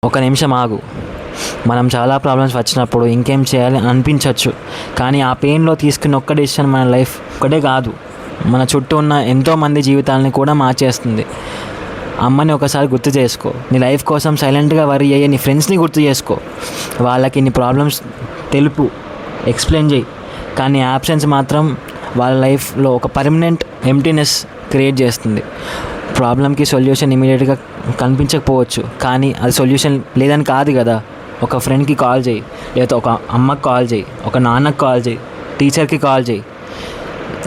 ఒక నిమిషం ఆగు. మనం చాలా ప్రాబ్లమ్స్ వచ్చినప్పుడు ఇంకేం చేయాలి అనిపించవచ్చు, కానీ ఆ పెయిన్లో తీసుకున్న ఒక్క డెసిషన్ మన లైఫ్ ఒకటే కాదు, మన చుట్టూ ఉన్న ఎంతోమంది జీవితాలని కూడా మార్చేస్తుంది. అమ్మని ఒకసారి గుర్తు చేసుకో. నీ లైఫ్ కోసం సైలెంట్గా వరీ అయ్యే నీ ఫ్రెండ్స్ని గుర్తు చేసుకో. వాళ్ళకి నీ ప్రాబ్లమ్స్ తెలుపు, ఎక్స్ప్లెయిన్ చేయి. కానీ యాబ్సెన్స్ మాత్రం వాళ్ళ లైఫ్లో ఒక పర్మనెంట్ ఎంప్టీనెస్ క్రియేట్ చేస్తుంది. ప్రాబ్లంకి సొల్యూషన్ ఇమీడియట్గా కనిపించకపోవచ్చు, కానీ అది సొల్యూషన్ లేదని కాదు కదా. ఒక ఫ్రెండ్కి కాల్ చేయి, లేదా ఒక అమ్మకి కాల్ చేయి, ఒక నాన్నకి కాల్ చేయి, టీచర్కి కాల్ చేయి.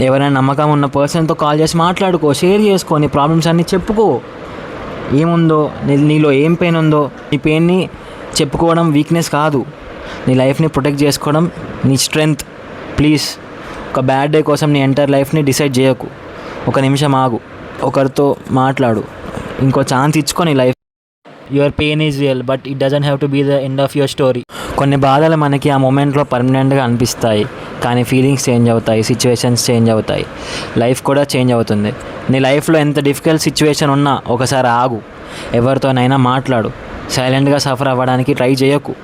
ఎవరైనా నమ్మకం ఉన్న పర్సన్తో కాల్ చేసి మాట్లాడుకో, షేర్ చేసుకో, నీ ప్రాబ్లమ్స్ అన్నీ చెప్పుకో. ఏముందో నీలో ఏం పెయిన్ ఉందో, నీ పెయిన్ని చెప్పుకోవడం వీక్నెస్ కాదు, నీ లైఫ్ని ప్రొటెక్ట్ చేసుకోవడం నీ స్ట్రెంగ్త్. ప్లీజ్, ఒక బ్యాడ్ డే కోసం నీ ఎంటైర్ లైఫ్ని డిసైడ్ చేయకు. ఒక నిమిషం ఆగు, ఒకరితో మాట్లాడు, ఇంకో ఛాన్స్ ఇచ్చుకో నీ life. Your pain is real, but it doesn't have to be the end of your story. కొన్ని బాధలు మనకి ఆ మూమెంట్లో పర్మనెంట్గా అనిపిస్తాయి, కానీ ఫీలింగ్స్ చేంజ్ అవుతాయి, సిచ్యువేషన్స్ చేంజ్ అవుతాయి, లైఫ్ కూడా చేంజ్ అవుతుంది. నీ లైఫ్లో ఎంత డిఫికల్ట్ సిచ్యువేషన్ ఉన్నా ఒకసారి ఆగు, ఎవరితోనైనా మాట్లాడు. సైలెంట్గా సఫర్ అవ్వడానికి ట్రై చేయకు.